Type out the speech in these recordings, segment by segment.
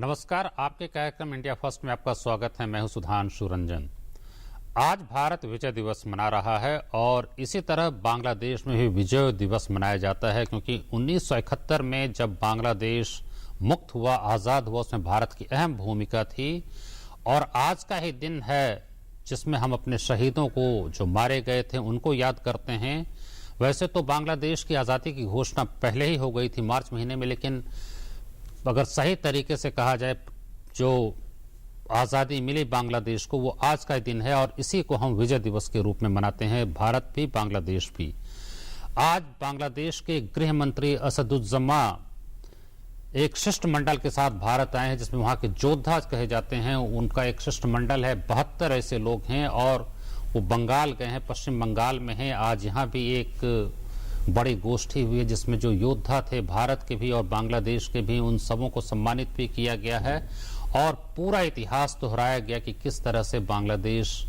नमस्कार, आपके कार्यक्रम इंडिया फर्स्ट में आपका स्वागत है। मैं हूं सुधांशु रंजन। आज भारत विजय दिवस मना रहा है और इसी तरह बांग्लादेश में भी विजय दिवस मनाया जाता है, क्योंकि 1971 में जब बांग्लादेश मुक्त हुआ, आज़ाद हुआ, उसमें भारत की अहम भूमिका थी। और आज का ही दिन है जिसमें हम अपने शहीदों को, जो मारे गए थे, उनको याद करते हैं। वैसे तो बांग्लादेश की आज़ादी की घोषणा पहले ही हो गई थी मार्च महीने में, लेकिन अगर सही तरीके से कहा जाए, जो आज़ादी मिली बांग्लादेश को, वो आज का दिन है और इसी को हम विजय दिवस के रूप में मनाते हैं, भारत भी बांग्लादेश भी। आज बांग्लादेश के गृह मंत्री असदुज्जमा एक शिष्टमंडल के साथ भारत आए हैं, जिसमें वहां के योद्धा कहे जाते हैं। उनका एक शिष्टमंडल है, 72 ऐसे लोग हैं और वो बंगाल गए हैं, पश्चिम बंगाल में हैं। आज यहाँ भी एक बड़ी गोष्ठी हुई है जिसमें जो योद्धा थे भारत के भी और बांग्लादेश के भी, उन सबों को सम्मानित भी किया गया है और पूरा इतिहास दोहराया गया कि किस तरह से बांग्लादेश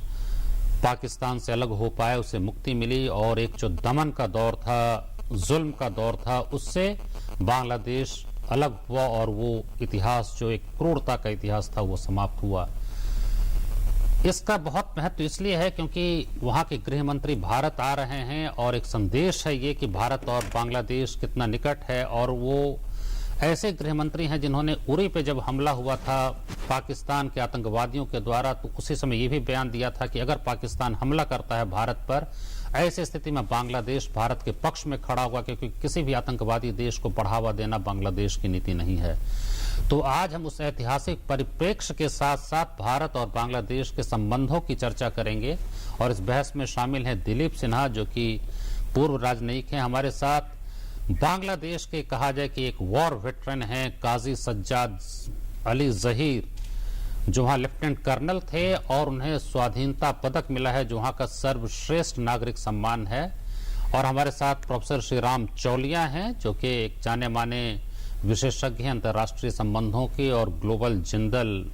पाकिस्तान से अलग हो पाया, उसे मुक्ति मिली और एक जो दमन का दौर था, जुल्म का दौर था, उससे बांग्लादेश अलग हुआ और वो इतिहास, जो एक क्रूरता का इतिहास था, वो समाप्त हुआ। इसका बहुत महत्व इसलिए है क्योंकि वहां के गृह मंत्री भारत आ रहे हैं और एक संदेश है ये कि भारत और बांग्लादेश कितना निकट है। और वो ऐसे गृह मंत्री हैं जिन्होंने उरी पे जब हमला हुआ था पाकिस्तान के आतंकवादियों के द्वारा, तो उसी समय ये भी बयान दिया था कि अगर पाकिस्तान हमला करता है भारत पर, ऐसी स्थिति में बांग्लादेश भारत के पक्ष में खड़ा हुआ, क्योंकि किसी भी आतंकवादी देश को बढ़ावा देना बांग्लादेश की नीति नहीं है। तो आज हम उस ऐतिहासिक परिप्रेक्ष्य के साथ साथ भारत और बांग्लादेश के संबंधों की चर्चा करेंगे। और इस बहस में शामिल हैं दिलीप सिन्हा, जो कि पूर्व राजनयिक हैं हमारे साथ। बांग्लादेश के कहा जाए कि एक वॉर वेटरन हैं काजी सज्जाद अली जहीर, जो वहाँ लेफ्टिनेंट कर्नल थे और उन्हें स्वाधीनता पदक मिला है, जो वहाँ का सर्वश्रेष्ठ नागरिक सम्मान है। और हमारे साथ प्रोफेसर श्री राम चौलिया हैं, जो कि एक जाने माने विशेषज्ञ हैं अंतर्राष्ट्रीय संबंधों के और ग्लोबल जिंदल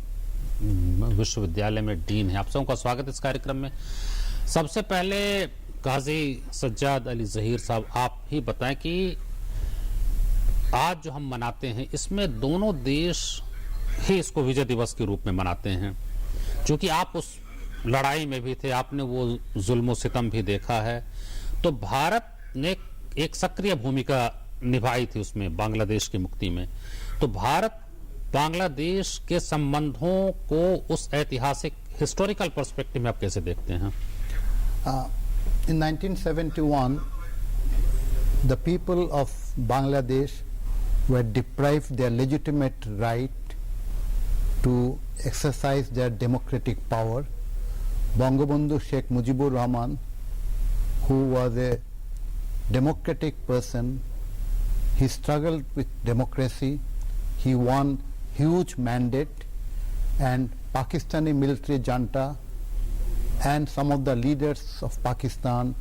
विश्वविद्यालय में डीन है। आप सबका स्वागत इस कार्यक्रम में। सबसे पहले काजी सज्जाद अली जहीर साहब, आप ही बताएं कि आज जो हम मनाते हैं, इसमें दोनों देश ही इसको विजय दिवस के रूप में मनाते हैं, क्योंकि आप उस लड़ाई में भी थे, आपने वो जुल्म सितम भी देखा है। तो भारत ने एक सक्रिय भूमिका निभाई थी उसमें, बांग्लादेश की मुक्ति में। तो भारत बांग्लादेश के संबंधों को उस ऐतिहासिक हिस्टोरिकल पर्सपेक्टिव में आप कैसे देखते हैं? In 1971, the people of Bangladesh were deprived their legitimate right to exercise their democratic power. Bangabandhu Sheikh Mujibur Rahman, who was a democratic person, he struggled with democracy. He won huge mandate, and Pakistani military junta and some of the leaders of Pakistan,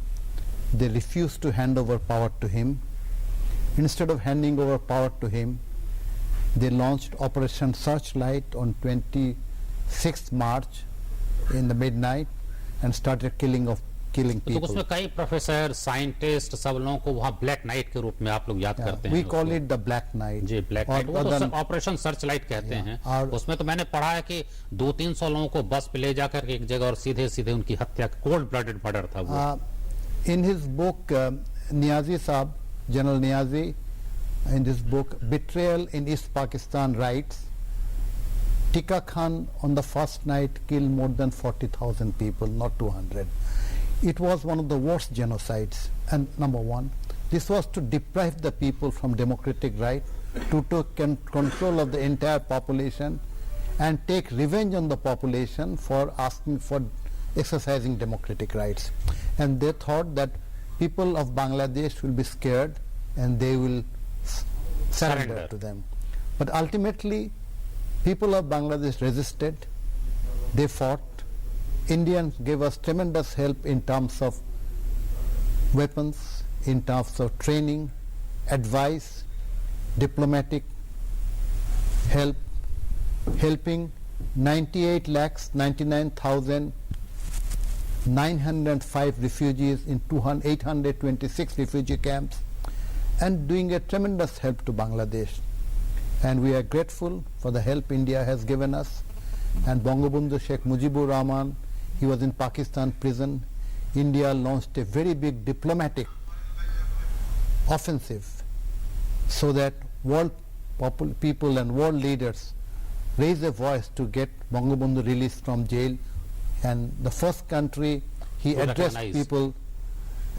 they refused to hand over power to him. Instead of handing over power to him, they launched Operation Searchlight on 26th March in the midnight and started killing people. तो उसमें कई professor, scientist, सब लोगों को वहाँ black night के रूप में आप लोग याद करते हैं। We call it the black night. जी, ब्लैक नाइट, वो तो ऑपरेशन सर्च लाइट कहते हैं। और उसमें तो मैंने पढ़ा है कि 200-300 लोगों को बस पे ले जाकर एक जगह और सीधे सीधे उनकी हत्या, कोल्ड ब्लडेड मर्डर था वो। In his book, Niazi Saab, General Niazi, in this book, Betrayal in East Pakistan, writes, Tika Khan on the first night killed more than 40,000 people, not 200. It was one of the worst genocides. And number one, this was to deprive the people from democratic right, to control of the entire population and take revenge on the population for asking for exercising democratic rights. And they thought that people of Bangladesh will be scared and they will surrender to them. But ultimately, people of Bangladesh resisted. They fought. Indians gave us tremendous help in terms of weapons, in terms of training, advice, diplomatic help, helping 98,99,905 refugees in 826 refugee camps, and doing a tremendous help to Bangladesh. and we are grateful for the help India has given us. And Bangabandhu Sheikh Mujibur Rahman, he was in Pakistan prison. India launched a very big diplomatic offensive so that world people and world leaders raise a voice to get Bangabandhu released from jail. And the first country he addressed people,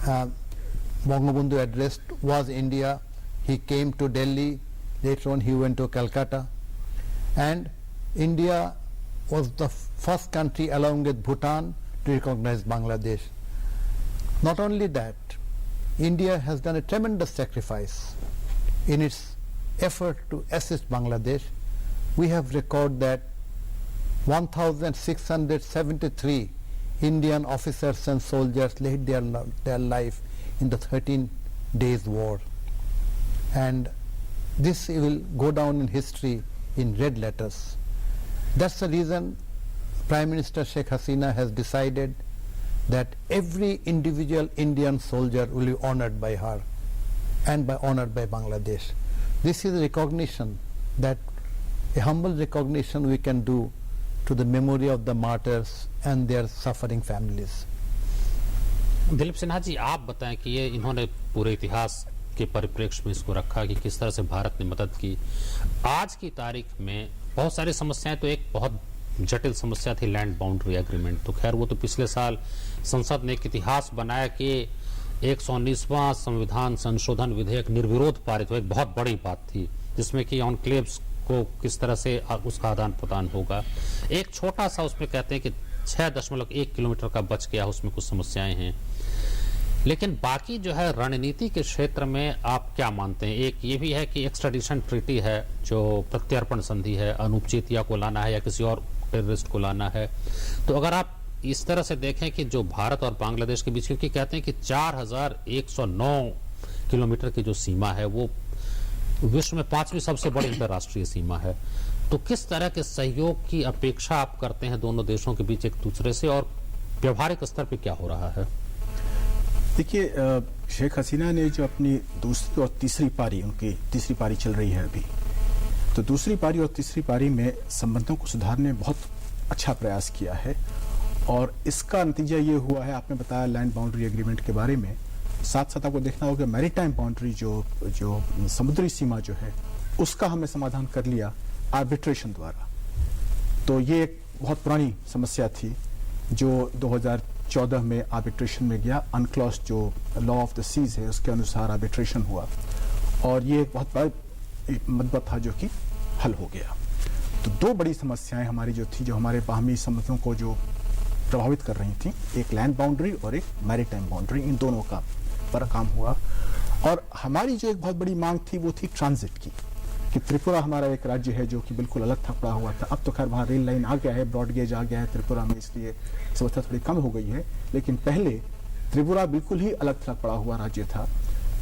Bangabandhu addressed, was India. He came to Delhi, later on he went to Calcutta, and India was the first country along with Bhutan to recognize Bangladesh. Not only that, India has done a tremendous sacrifice in its effort to assist Bangladesh. We have recorded that 1,673 Indian officers and soldiers laid their life in the 13 days war, and this will go down in history in red letters. That's the reason Prime Minister Sheikh Hasina has decided that every individual Indian soldier will be honored by her and honored by Bangladesh. This is a recognition, that a humble recognition we can do to the memory of the martyrs and their suffering families. Dilip Sinha ji, आप बताएं कि ये इन्होंने पूरे इतिहास के परिप्रेक्ष्य में इसको रखा कि किस तरह से भारत ने मदद की। आज की तारीख में बहुत सारी समस्याएं, तो एक बहुत जटिल समस्या थी लैंड बाउंड्री एग्रीमेंट, तो खैर वो तो पिछले साल संसद ने एक इतिहास बनाया कि 119वां संविधान संशोधन विधेयक निर्विरोध पारित हुआ। एक बहुत बड़ी बात थी जिसमें कि ऑनक्लेव्स को किस तरह से उसका आदान प्रदान होगा। एक छोटा सा उसमें कहते हैं कि 6.1 किलोमीटर का बच गया, उसमें कुछ समस्याएं हैं, लेकिन बाकी जो है रणनीति के क्षेत्र में आप क्या मानते हैं? एक ये भी है कि एक्स्ट्राडिशन ट्रीटी है, जो प्रत्यर्पण संधि है, अनूप चेतिया को लाना है या किसी और टेररिस्ट को लाना है, तो अगर आप इस तरह से देखें कि जो भारत और बांग्लादेश के बीच, क्योंकि कहते हैं कि 4109 किलोमीटर की जो सीमा है वो विश्व में 5वीं सबसे बड़ी अंतर्राष्ट्रीय सीमा है, तो किस तरह के सहयोग की अपेक्षा आप करते हैं दोनों देशों के बीच एक दूसरे से, और व्यवहारिक स्तर पर क्या हो रहा है? देखिए, शेख हसीना ने जो अपनी दूसरी और तीसरी पारी, उनकी तीसरी पारी चल रही है अभी, तो दूसरी पारी और तीसरी पारी में संबंधों को सुधारने में बहुत अच्छा प्रयास किया है, और इसका नतीजा ये हुआ है। आपने बताया लैंड बाउंड्री एग्रीमेंट के बारे में, साथ साथ आपको देखना होगा मैरीटाइम बाउंड्री, जो समुद्री सीमा जो है, उसका हमने समाधान कर लिया आर्बिट्रेशन द्वारा। तो ये एक बहुत पुरानी समस्या थी जो 2014 में आर्बिट्रेशन में गया। अनक्लॉज जो लॉ ऑफ द सीज है उसके अनुसार आर्बिट्रेशन हुआ, और ये एक बहुत बड़ा मुद्दा था जो कि हल हो गया। तो दो बड़ी समस्याएं हमारी जो थी, जो हमारे बाहमी संबंधों को जो प्रभावित कर रही थी, एक लैंड बाउंड्री और एक मैरीटाइम बाउंड्री, इन दोनों का पर काम हुआ। और हमारी जो एक बहुत बड़ी मांग थी वो थी ट्रांजिट की, कि त्रिपुरा हमारा एक राज्य है जो कि बिल्कुल अलग था, पड़ा हुआ था। अब तो खैर वहाँ रेल लाइन आ गया है, ब्रॉड गेज आ गया है त्रिपुरा में, इसलिए समस्या थोड़ी कम हो गई है, लेकिन पहले त्रिपुरा बिल्कुल ही अलग थलग पड़ा हुआ राज्य था।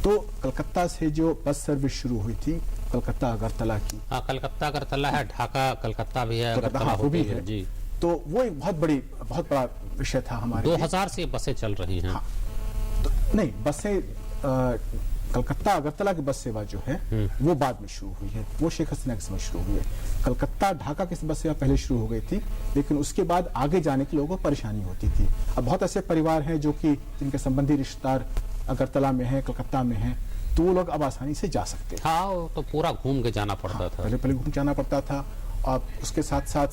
तो कलकत्ता से जो बस सर्विस शुरू हुई थी, कलकत्ता अगरतला की, कलकत्ता अगरतला है, ढाका कलकत्ता भी है, अगरतला वो भी है जी, तो वो एक बहुत बड़ा विषय था हमारे। 2000 से बसें चल रही हैं। हाँ, तो नहीं, बसें कलकत्ता अगरतला की बस सेवा जो है वो बाद में शुरू हुई है, वो शेख हसीना के समय शुरू हुई है। कलकत्ता ढाका की बस सेवा पहले शुरू हो गई थी, लेकिन उसके बाद आगे जाने के लोगों को परेशानी होती थी। अब बहुत ऐसे परिवार हैं जो कि जिनके संबंधी रिश्तेदार अगरतला में हैं, कलकत्ता में हैं, तो वो लोग अब आसानी से जा सकते हैं। हाँ, तो पूरा घूम के जाना पड़ता था, पहले घूम जाना पड़ता था, और उसके साथ साथ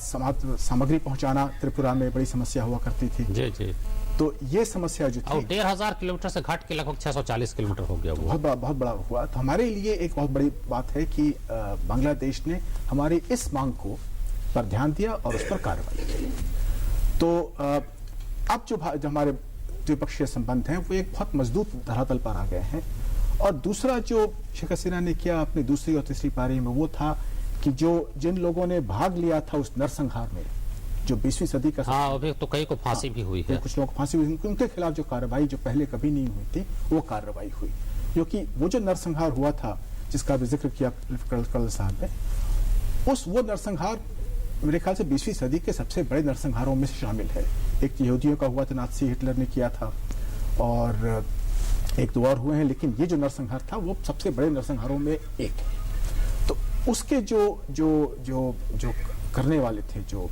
सामग्री पहुंचाना त्रिपुरा में बड़ी समस्या हुआ करती थी। जी जी। तो ये समस्या जो थी, 1500 किलोमीटर से घट के लगभग 640 किलोमीटर हो गया, वो बहुत बड़ा हुआ। तो हमारे लिए एक बहुत बड़ी बात है कि बांग्लादेश ने हमारी इस मांग को पर ध्यान दिया और उस पर कार्रवाई की। तो अब जो हमारे द्विपक्षीय संबंध हैं वो एक बहुत मजबूत धरातल पर आ गए हैं। और दूसरा जो शेख हसीना ने किया अपनी दूसरी और तीसरी पारी में, वो था कि जिन लोगों ने भाग लिया था उस नरसंहार में, जो 20वीं सदी का, हाँ, अभी तो कई को फांसी भी हुई है, कुछ लोगों को फांसी हुई, उनके खिलाफ जो कार्रवाई जो पहले कभी नहीं हुई थी वो कार्रवाई हुई। क्योंकि वो जो नरसंहार हुआ था जिसका भी जिक्र किया कर्नल साहब ने, वो नरसंहार मेरे ख्याल से 20वीं सदी के सबसे बड़े नरसंहारों में से शामिल है। एक यहूदियों का हुआ था, नाज़ी हिटलर ने किया था, और एक दो और हुए हैं, लेकिन ये जो नरसंहार था वो सबसे बड़े नरसंहारों में एक है। तो उसके जो जो जो जो करने वाले थे, जो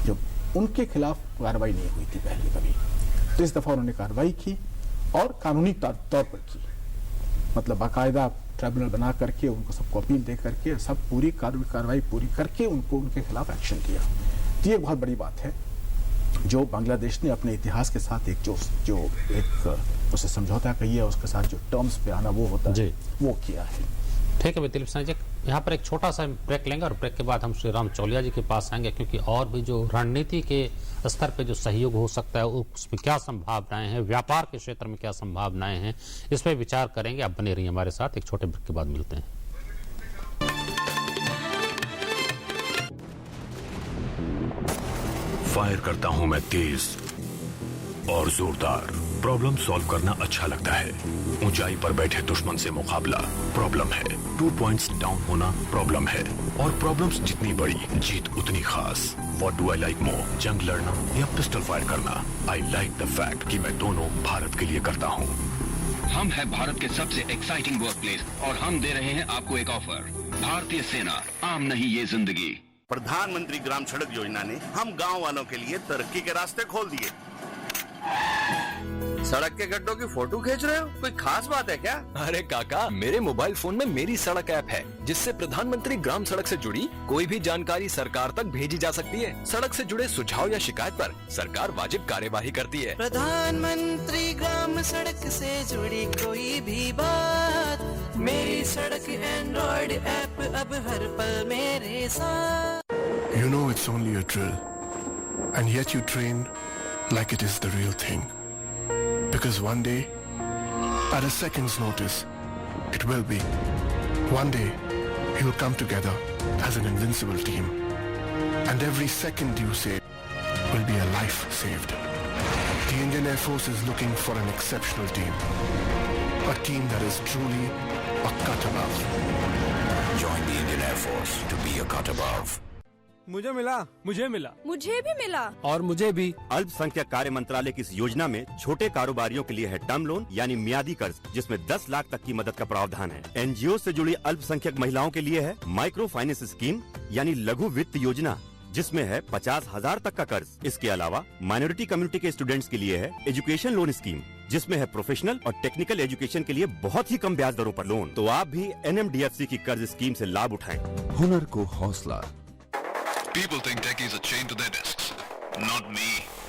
जो उनके खिलाफ कार्रवाई नहीं हुई थी पहले कभी। तो इस दफा उन्होंने कार्रवाई की और कानूनी तौर पर की, मतलब बाकायदा ट्राइब्यूनल बना करके उनको सबको अपील दे करके सब पूरी कार्रवाई पूरी करके उनको उनके खिलाफ एक्शन लिया। तो ये बहुत बड़ी बात है जो बांग्लादेश ने अपने इतिहास के साथ एक जो एक उसे समझौता कही है, उसके साथ जो टर्म्स पे आना वो होता है, वो किया है। ठीक है दिलीप सिन्हा जी, यहाँ पर एक छोटा सा ब्रेक लेंगे और ब्रेक के बाद हम श्री राम चौलिया जी के पास आएंगे, क्योंकि और भी जो रणनीति के स्तर पे जो सहयोग हो सकता है उसमें क्या संभावनाएं हैं, व्यापार के क्षेत्र में क्या संभावनाएं हैं, इस पर विचार करेंगे। आप बने रहिए हमारे साथ, एक छोटे ब्रेक के बाद मिलते हैं। फायर करता हूं मैं तेज और जोरदार। प्रॉब्लम सॉल्व करना अच्छा लगता है। ऊंचाई पर बैठे दुश्मन से मुकाबला प्रॉब्लम है, 2 पॉइंट्स डाउन होना प्रॉब्लम है, और प्रॉब्लम्स जितनी बड़ी जीत उतनी खास। What do I like more, जंग लड़ना या पिस्टल फायर करना? आई लाइक द फैक्ट कि मैं दोनों भारत के लिए करता हूँ। हम है भारत के सबसे एक्साइटिंग वर्क प्लेस और हम दे रहे हैं आपको एक ऑफर। भारतीय सेना, आम नहीं ये जिंदगी। प्रधानमंत्री ग्राम सड़क योजना ने हम गांव वालों के लिए तरक्की के रास्ते खोल दिए। सड़क के गड्ढों की फोटो खींच रहे हो, कोई खास बात है क्या? अरे काका, मेरे मोबाइल फोन में मेरी सड़क ऐप है, जिससे प्रधानमंत्री ग्राम सड़क से जुड़ी कोई भी जानकारी सरकार तक भेजी जा सकती है। सड़क से जुड़े सुझाव या शिकायत पर सरकार वाजिब कार्यवाही करती है। प्रधानमंत्री ग्राम सड़क से जुड़ी कोई भी बात, मेरी सड़क एंड्रॉइड ऐप अब हर पल मेरे साथ। You know it's only a drill, and yet you train like it is the real thing. Because one day, at a second's notice, it will be. One day, you'll come together as an invincible team. And every second you save will be a life saved. The Indian Air Force is looking for an exceptional team. A team that is truly a cut above. Join the Indian Air Force to be a cut above. मुझे मिला, मुझे मिला, मुझे भी मिला, और मुझे भी। अल्पसंख्यक कार्य मंत्रालय की इस योजना में छोटे कारोबारियों के लिए है टर्म लोन यानी मियादी कर्ज, जिसमें 10 लाख तक की मदद का प्रावधान है। एनजीओ से जुड़ी अल्पसंख्यक महिलाओं के लिए है माइक्रो फाइनेंस स्कीम यानी लघु वित्त योजना, जिसमें है 50,000 तक का कर्ज। इसके अलावा माइनॉरिटी कम्युनिटी के स्टूडेंट्स के लिए है एजुकेशन लोन स्कीम, जिसमें है प्रोफेशनल और टेक्निकल एजुकेशन के लिए बहुत ही कम ब्याज दरों पर लोन। तो आप भी NMDFC की कर्ज स्कीम से लाभ उठाएं। हुनर को हौसला। People think techies are chained to their desks. Not me.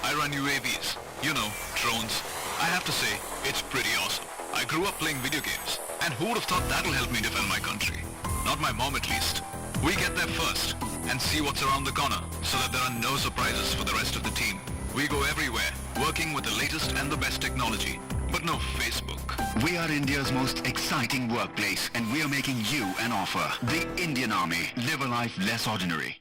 I run UAVs. You know, drones. I have to say, it's pretty awesome. I grew up playing video games. And who would have thought that'll help me defend my country? Not my mom at least. We get there first and see what's around the corner so that there are no surprises for the rest of the team. We go everywhere, working with the latest and the best technology. But no Facebook. We are India's most exciting workplace and we are making you an offer. The Indian Army. Live a life less ordinary.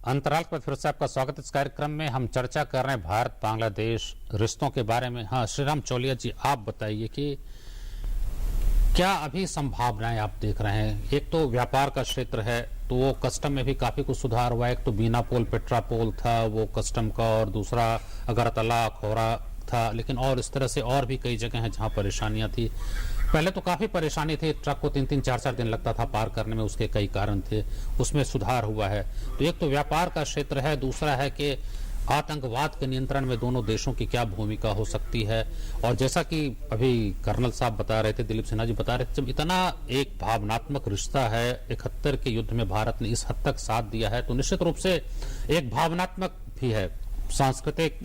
अंतराल पर फिर से आपका स्वागत। इस कार्यक्रम में हम चर्चा कर रहे हैं भारत बांग्लादेश रिश्तों के बारे में। हाँ, श्री राम चौलिया जी, आप बताइए कि क्या अभी संभावनाएं आप देख रहे हैं? एक तो व्यापार का क्षेत्र है, तो वो कस्टम में भी काफी कुछ सुधार हुआ। एक तो बीना पोल पेट्रा पोल था वो कस्टम का, और दूसरा अगरतला खोरा था, लेकिन और इस तरह से और भी कई जगह हैं जहां परेशानियां थी। पहले तो काफी परेशानी थी, ट्रक को 3-3, 4-4 दिन लगता था पार करने में, उसके कई कारण थे, उसमें सुधार हुआ है। तो एक तो व्यापार का क्षेत्र है, दूसरा है कि आतंकवाद के नियंत्रण में दोनों देशों की क्या भूमिका हो सकती है। और जैसा कि अभी कर्नल साहब बता रहे थे, दिलीप सिन्हा जी बता रहे थे, जब इतना एक भावनात्मक रिश्ता है, 71 के युद्ध में भारत ने इस हद तक साथ दिया है, तो निश्चित रूप से एक भावनात्मक भी है, सांस्कृतिक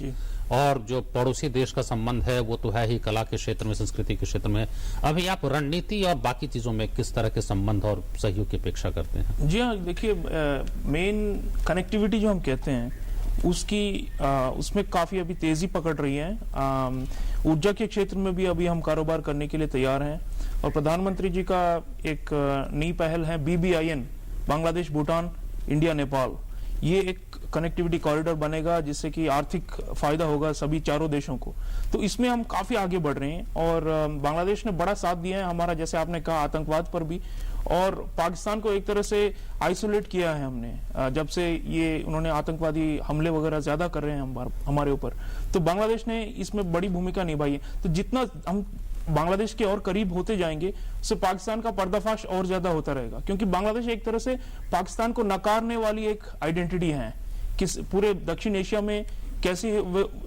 और जो पड़ोसी देश का संबंध है वो तो है ही, कला के क्षेत्र में, संस्कृति के क्षेत्र में। अभी आप रणनीति और बाकी चीजों में किस तरह के संबंध और सहयोग की अपेक्षा करते हैं? जी हाँ, देखिए, मेन कनेक्टिविटी जो हम कहते हैं उसमें काफी अभी तेजी पकड़ रही है। ऊर्जा के क्षेत्र में भी अभी हम कारोबार करने के लिए तैयार हैं, और प्रधानमंत्री जी का एक नई पहल है BBIN, बांग्लादेश, भूटान, इंडिया, नेपाल। ये एक कनेक्टिविटी कॉरिडोर बनेगा जिससे कि आर्थिक फायदा होगा सभी चारों देशों को। तो इसमें हम काफी आगे बढ़ रहे हैं, और बांग्लादेश ने बड़ा साथ दिया है हमारा, जैसे आपने कहा, आतंकवाद पर भी, और पाकिस्तान को एक तरह से आइसोलेट किया है हमने जब से ये उन्होंने आतंकवादी हमले वगैरह ज्यादा कर रहे हैं हमारे ऊपर। तो बांग्लादेश ने इसमें बड़ी भूमिका निभाई है। तो जितना हम बांग्लादेश के और करीब होते जाएंगे उससे पाकिस्तान का पर्दाफाश और ज्यादा होता रहेगा, क्योंकि बांग्लादेश एक तरह से पाकिस्तान को नकारने वाली एक आइडेंटिटी है कि पूरे दक्षिण एशिया में कैसे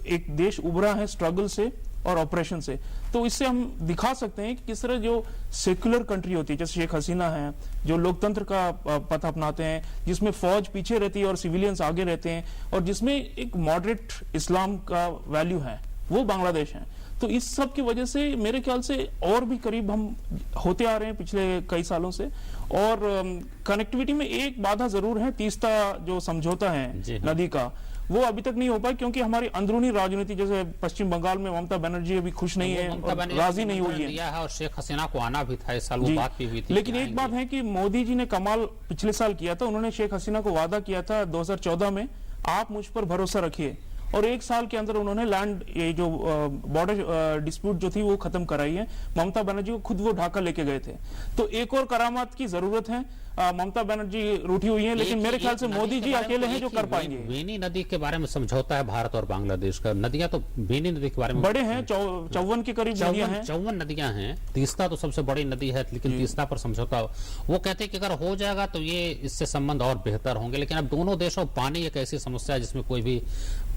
एक देश उभरा है स्ट्रगल से और ऑपरेशन से। तो इससे हम दिखा सकते हैं कि किस तरह जो सेक्युलर कंट्री होती है, जैसे शेख हसीना है, जो लोकतंत्र का पथ अपनाते हैं, जिसमें फौज पीछे रहती है और सिविलियंस आगे रहते हैं, और जिसमें एक मॉडरेट इस्लाम का वैल्यू है, वो बांग्लादेश है। तो इस सब की वजह से मेरे ख्याल से और भी करीब हम होते आ रहे हैं पिछले कई सालों से। और कनेक्टिविटी में एक बाधा जरूर है, तीस्ता जो समझौता है नदी का, वो अभी तक नहीं हो पाया, क्योंकि हमारी अंदरूनी राजनीति, जैसे पश्चिम बंगाल में ममता बनर्जी अभी खुश नहीं है, राजी नहीं हुई है, और शेख हसीना को आना भी था इस साल, वो बात भी हुई थी। लेकिन एक बात है कि मोदी जी ने कमाल पिछले साल किया था, उन्होंने शेख हसीना को वादा किया था 2014 में, आप मुझ पर भरोसा रखिए, और एक साल के अंदर उन्होंने लैंड ये जो बॉर्डर डिस्प्यूट जो थी वो खत्म कराई है। ममता बनर्जी को खुद वो ढाका लेके गए थे। तो एक और करामात की जरूरत है। ममता बनर्जी रूठी हुई है, लेकिन मेरे ख्याल से मोदी जी अकेले हैं जो कर पाएंगे। बेनी नदी के बारे में समझौता है भारत और बांग्लादेश का। नदियां तो बेनी नदी के बारे में बड़े हैं, 54 के करीब नदियां हैं, 54 नदियां हैं। तीस्ता तो सबसे बड़ी नदी है, लेकिन तीस्ता पर समझौता वो कहते हैं कि अगर हो जाएगा तो ये इससे संबंध और बेहतर होंगे। लेकिन अब दोनों देशों पानी एक ऐसी समस्या है जिसमें कोई भी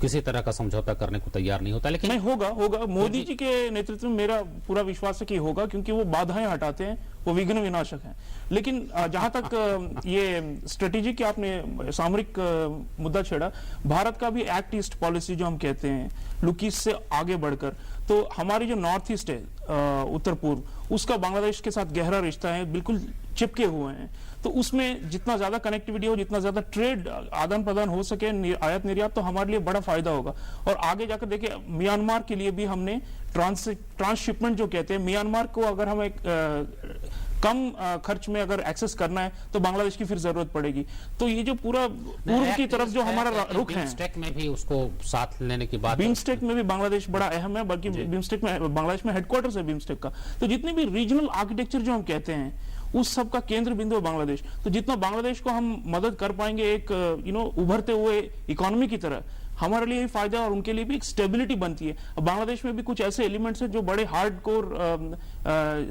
किसी तरह का समझौता करने को तैयार नहीं होता। लेकिन नहीं होगा मोदी जी के नेतृत्व में मेरा पूरा विश्वास है कि होगा, क्योंकि वो बाधाएं हटाते हैं, वो विघ्न विनाशक हैं। लेकिन जहां तक ये स्ट्रेटेजी की आपने सामरिक मुद्दा छेड़ा, भारत का भी एक्ट ईस्ट पॉलिसी जो हम कहते हैं, लुक ईस्ट से आगे बढ़कर, तो हमारी जो नॉर्थ ईस्ट है, उत्तर पूर्व, उसका बांग्लादेश के साथ गहरा रिश्ता है, बिल्कुल चिपके हुए हैं। तो उसमें जितना ज्यादा कनेक्टिविटी हो, जितना ज्यादा ट्रेड आदान प्रदान हो सके, आयात निर्यात, तो हमारे लिए बड़ा फायदा होगा। और आगे जाकर देखिए, म्यांमार के लिए भी हमने ट्रांसशिपमेंट जो कहते हैं, म्यांमार को अगर हम एक कम खर्च में अगर एक्सेस करना है तो बांग्लादेश की फिर जरूरत पड़ेगी। तो ये जो पूरा पूर्व की तरफ जो हमारा रुख है, बिम्स्टेक में भी उसको साथ लेने की बात, बिम्स्टेक में भी बांग्लादेश बड़ा अहम है, बल्कि बिम्स्टेक में बांग्लादेश में हेडक्वार्टर्स है बिम्स्टेक का। तो जितनी भी रीजनल आर्किटेक्चर जो हम कहते हैं, उस सब का केंद्र बिंदु है बांग्लादेश। तो जितना बांग्लादेश को हम मदद कर पाएंगे एक उभरते हुए इकोनॉमी की तरह, हमारे लिए ही फायदा, और उनके लिए भी एक स्टेबिलिटी बनती है। अब बांग्लादेश में भी कुछ ऐसे एलिमेंट्स हैं जो बड़े हार्डकोर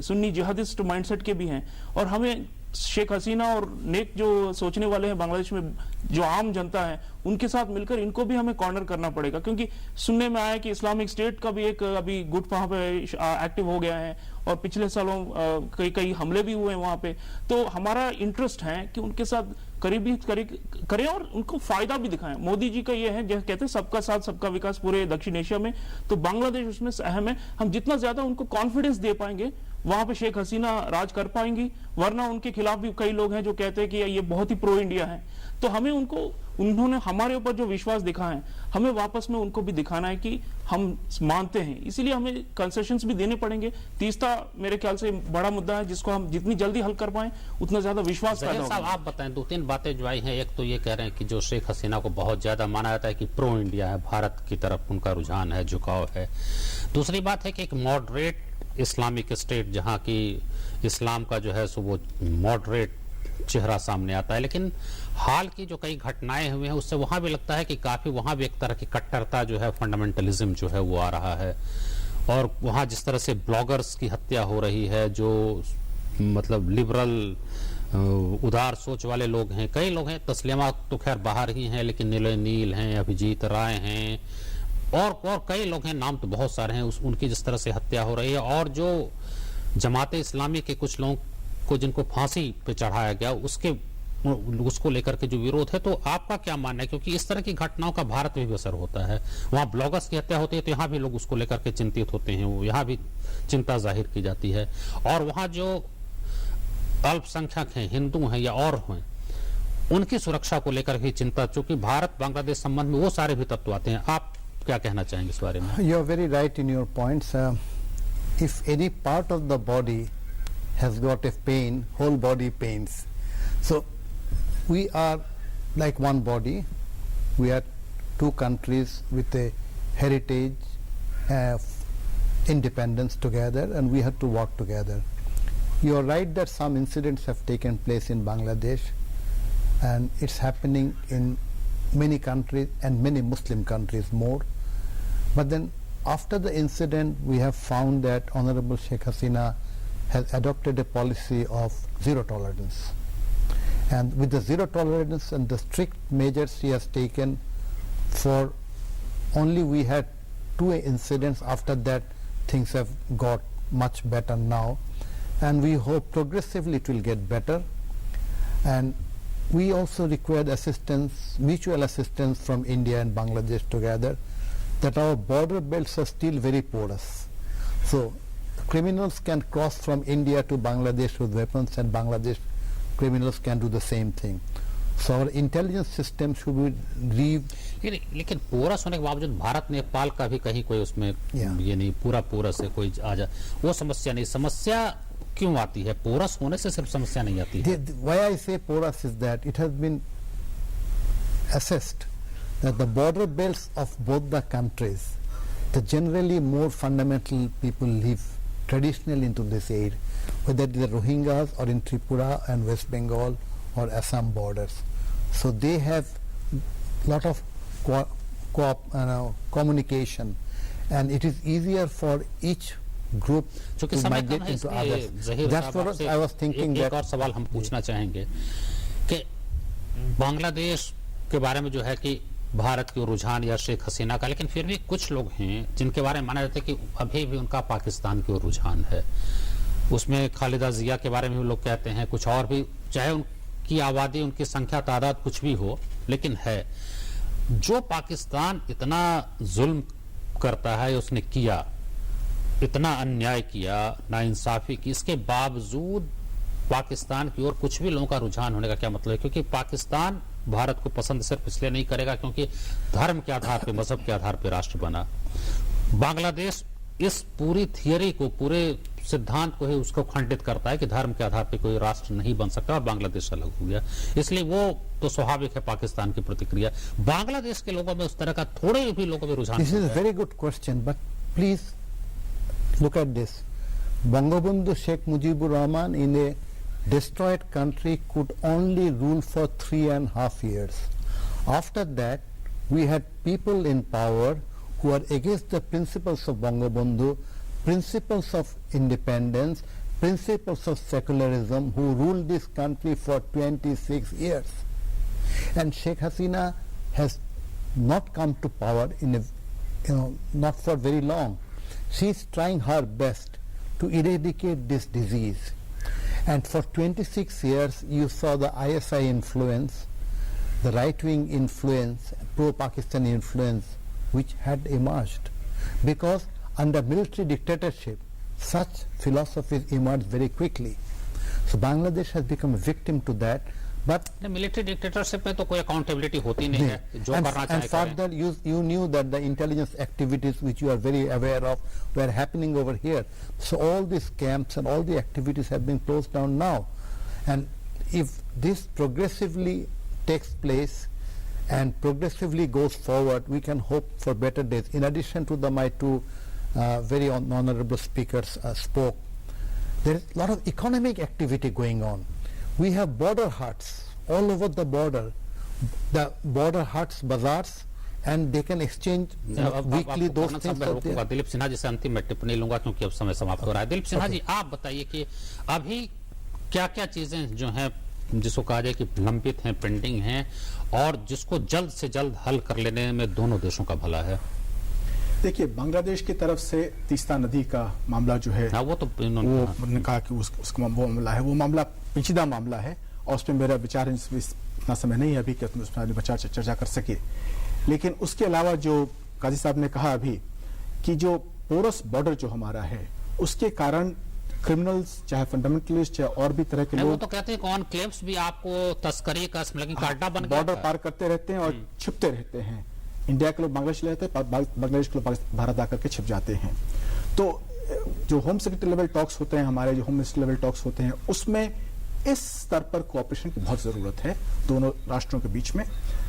सुन्नी जिहादिस्ट माइंडसेट के भी हैं, और हमें शेख हसीना और नेक जो सोचने वाले हैं बांग्लादेश में, जो आम जनता है, उनके साथ मिलकर इनको भी हमें कॉर्नर करना पड़ेगा। क्योंकि सुनने में आया कि इस्लामिक स्टेट का भी एक अभी गुट वहां पे एक्टिव हो गया है, और पिछले सालों कई हमले भी हुए हैं वहां पे। तो हमारा इंटरेस्ट है कि उनके साथ करीबी करें और उनको फायदा भी दिखाएं। मोदी जी का ये है, जैसे कहते हैं सबका साथ सबका विकास पूरे दक्षिण एशिया में, तो बांग्लादेश उसमें अहम है। हम जितना ज्यादा उनको कॉन्फिडेंस दे पाएंगे, वहां पे शेख हसीना राज कर पाएंगी। वरना उनके खिलाफ भी कई लोग हैं जो कहते हैं कि ये बहुत ही प्रो इंडिया है। तो हमें उन्होंने हमारे ऊपर जो विश्वास दिखा है, हमें वापस में उनको भी दिखाना है कि हम मानते हैं। इसीलिए हमें कंसेशंस भी देने पड़ेंगे। तीसरा मेरे ख्याल से बड़ा मुद्दा है, जिसको हम जितनी जल्दी हल कर पाएं उतना ज्यादा विश्वास पैदा होगा। आप बताएं, 2-3 बातें जो आई हैं। एक तो ये कह रहे हैं कि जो शेख हसीना को बहुत ज्यादा माना जाता है कि प्रो इंडिया है, भारत की तरफ उनका रुझान है, झुकाव है। दूसरी बात है कि एक मॉडरेट इस्लामिक स्टेट, जहां की इस्लाम का जो है सो वो मॉडरेट चेहरा सामने आता है। लेकिन हाल की जो कई घटनाएं हुई हैं, उससे वहां भी लगता है कि काफी वहां भी एक तरह की कट्टरता जो है, फंडामेंटलिज्म जो है वो आ रहा है। और वहां जिस तरह से ब्लॉगर्स की हत्या हो रही है, जो मतलब लिबरल उदार सोच वाले लोग हैं, कई लोग हैं, तस्लीमा तो खैर बाहर ही हैं, लेकिन नील हैं, अभिजीत राय हैं, और कई लोग हैं, नाम तो बहुत सारे हैं, उनकी जिस तरह से हत्या हो रही है। और जो जमाते इस्लामी के कुछ लोगों को जिनको फांसी पे चढ़ाया गया, उसको लेकर के जो विरोध है, तो आपका क्या मानना है? क्योंकि इस तरह की घटनाओं का भारत में भी असर होता है। वहां ब्लॉगर्स की हत्या होती है तो यहाँ भी लोग उसको लेकर के चिंतित होते हैं, वो यहाँ भी चिंता जाहिर की जाती है। और वहां जो अल्पसंख्यक हैं, हिंदू हैं या और हैं, उनकी सुरक्षा को लेकर के चिंता, चूंकि भारत बांग्लादेश संबंध में वो सारे भी तत्व आते हैं। आप क्या कहना चाहेंगे इस बारे में? You are very right in your points. If any part of the body has got a pain, whole body pains. So we are like one body. We are two countries with a heritage of independence together, and we have to work together. You are right that some incidents have taken place in Bangladesh, and it's happening in many countries and many Muslim countries more. But then after the incident, we have found that Honorable Sheikh Hasina has adopted a policy of zero tolerance. And with the zero tolerance and the strict measures she has taken, for only we had 2 incidents. After that, things have got much better now, and we hope progressively it will get better. And we also required assistance, mutual assistance from India and Bangladesh together, that our border belts are still very porous. So criminals can cross from India to Bangladesh with weapons, and Bangladesh criminals can do the same thing. So our intelligence system should be लेकिन porous होने के बावजूद भारत नेपाल का भी कहीं कोई उसमें ये नहीं पूरा पोरस है, कोई आ जा, वो समस्या नहीं। समस्या क्यों आती है? पोरस होने से सिर्फ समस्या नहीं आती है। Why I say porous is that it has been assessed that the border belts of both the countries, the generally more fundamental people live traditionally into this area, whether it is the Rohingyas or in Tripura and West Bengal or Assam borders. So they have lot of communication, and it is easier for each group to migrate into others. That's what I was thinking. एक और सवाल हम पूछना चाहेंगे कि बांग्लादेश के बारे में जो है कि भारत की रुझान या शेख हसीना का, लेकिन फिर भी कुछ लोग हैं जिनके बारे में माना जाता है कि अभी भी उनका पाकिस्तान की ओर रुझान है। उसमें खालिदा जिया के बारे में भी लोग कहते हैं, कुछ और भी, चाहे उनकी आबादी, उनकी संख्या, तादाद कुछ भी हो, लेकिन है। जो पाकिस्तान इतना जुल्म करता है, उसने किया, इतना अन्याय किया, नाइंसाफी की, इसके बावजूद पाकिस्तान की ओर कुछ भी लोगों का रुझान होने का क्या मतलब है? क्योंकि पाकिस्तान भारत को पसंद सिर्फ इसलिए नहीं करेगा क्योंकि धर्म के आधार पे, मजहब के आधार पे राष्ट्र बना। बांग्लादेश इस पूरी थियरी को, पूरे सिद्धांत को ही उसको खंडित करता है कि धर्म के आधार पे कोई राष्ट्र नहीं बन सकता, और बांग्लादेश अलग हो गया। इसलिए वो तो स्वाभाविक है पाकिस्तान की प्रतिक्रिया। बांग्लादेश के लोगों में उस तरह का थोड़े भी लोगों में रुझान। This is a very good question, but please look at this. Bangabandhu Sheikh Mujibur Rahman in a destroyed country could only rule for 3.5 years. After that, we had people in power who are against the principles of Bangabandhu, principles of independence, principles of secularism, who ruled this country for 26 years. And Sheikh Hasina has not come to power in a, not for very long. She is trying her best to eradicate this disease. And for 26 years, you saw the ISI influence, the right-wing influence, pro-Pakistan influence, which had emerged. Because under military dictatorship, such philosophies emerged very quickly. So Bangladesh has become a victim to that. But military dictatorship में तो कोई accountability होती नहीं है, जो करना चाहे and further you knew that the intelligence activities which you are very aware of were happening over here. So all these camps and all the activities have been closed down now. And if this progressively takes place and progressively goes forward, we can hope for better days. In addition to my two very honorable speakers spoke, there is a lot of economic activity going on. We have border huts all over the border, huts, bazaars, and they can exchange weekly those things. Dilip Sinha ji से अंतिम में टिप्पणी लूंगा क्योंकि अब समय समाप्त हो रहा है। दिलीप सिन्हा जी, आप बताइए कि अभी क्या क्या चीजें जो हैं, जिसको कहा जाए कि लंबित हैं, पेंडिंग हैं, और जिसको जल्द से जल्द हल कर लेने में दोनों देशों का भला है? देखिए, बांग्लादेश की तरफ से तीस्ता नदी का मामला जो है, वो तो उन्होंने कहा कि उसका वो मामला है, वो मामला पेचीदा मामला है, और उसमें मेरा विचार इतना समय नहीं है अभी कि उसमें विचार चर्चा कर सके। लेकिन उसके अलावा जो काजी साहब ने कहा अभी कि जो पोरस बॉर्डर जो हमारा है, उसके कारण क्रिमिनल्स, चाहे फंडामेंटलिस्ट, चाहे और भी तरह के लोग, वो तो कहते हैं कौन क्लेम्स भी आपको तस्करी का अड्डा बन गया, बॉर्डर पार करते रहते हैं और छिपते रहते हैं। इंडिया के लोग बांग्लादेश ले जाते हैं, बांग्लादेश के लोग भारत आकर के छिप जाते हैं। तो जो होम सेक्रेटरी लेवल टॉक्स होते हैं, हमारे जो होम मिनिस्टर लेवल टॉक्स होते हैं, उसमें इस स्तर पर कोऑपरेशन की बहुत जरूरत है दोनों राष्ट्रों के बीच में,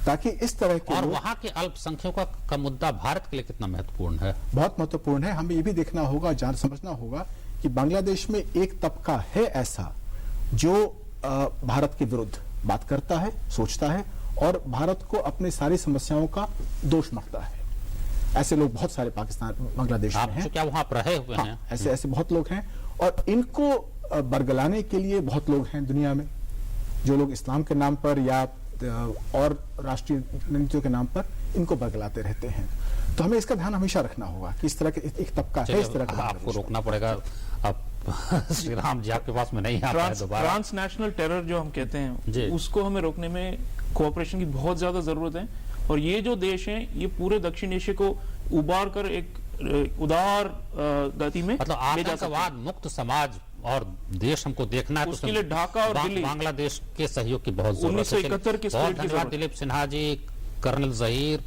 ताकि इस तरह के और वहां के अल्पसंख्यकों का मुद्दा भारत के लिए कितना महत्वपूर्ण है? बहुत महत्वपूर्ण है। हमें ये भी देखना होगा, समझना होगा कि बांग्लादेश में एक तबका है ऐसा जो भारत के विरुद्ध बात करता है, सोचता है, और भारत को अपनी सारी समस्याओं का दोष मानता है। ऐसे लोग बहुत सारे पाकिस्तान बांग्लादेश में हैं। क्या वहां पर रहे हुए हैं? ऐसे ऐसे बहुत लोग हैं और इनको बरगलाने के लिए बहुत लोग हैं दुनिया में, जो लोग इस्लाम के नाम पर या और राष्ट्रीय नीतियों के नाम पर इनको बरगलाते रहते हैं। तो हमें इसका ध्यान हमेशा रखना होगा कि इस तरह के एक तबका है, इस तरह का आपको रोकना पड़ेगा। अब श्री राम जी आपके पास में नहीं आता है दोबारा। ट्रांसनेशनल टेरर जो हम कहते हैं उसको हमें रोकने में कोऑपरेशन की बहुत ज्यादा जरूरत है। और ये जो देश हैं ये पूरे दक्षिण एशिया को उबार कर एक उदार गति में मतलब आतंकवाद मुक्त समाज और देश हमको देखना है। उसके लिए ढाका और दिल्ली, बांग्लादेश के सहयोग की बहुत जरूरत है। 1971 के बहुत धन्यवाद दिलीप सिन्हा जी, कर्नल जहीर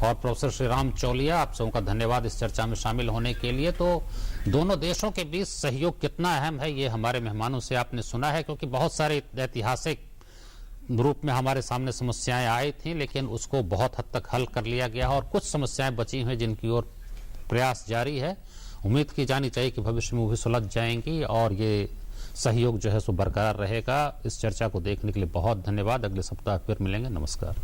और प्रोफेसर श्रीराम चौलिया, आप सबका धन्यवाद इस चर्चा में शामिल होने के लिए। तो दोनों देशों के बीच सहयोग कितना अहम है ये हमारे मेहमानों से आपने सुना है, क्योंकि बहुत सारे ऐतिहासिक रूप में हमारे सामने समस्याएं आई थी, लेकिन उसको बहुत हद तक हल कर लिया गया और कुछ समस्याएं बची हुई जिनकी ओर प्रयास जारी है। उम्मीद की जानी चाहिए कि भविष्य में वो भी सुलझ जाएंगी और ये सहयोग जो है सो बरकरार रहेगा। इस चर्चा को देखने के लिए बहुत धन्यवाद। अगले सप्ताह फिर मिलेंगे। नमस्कार।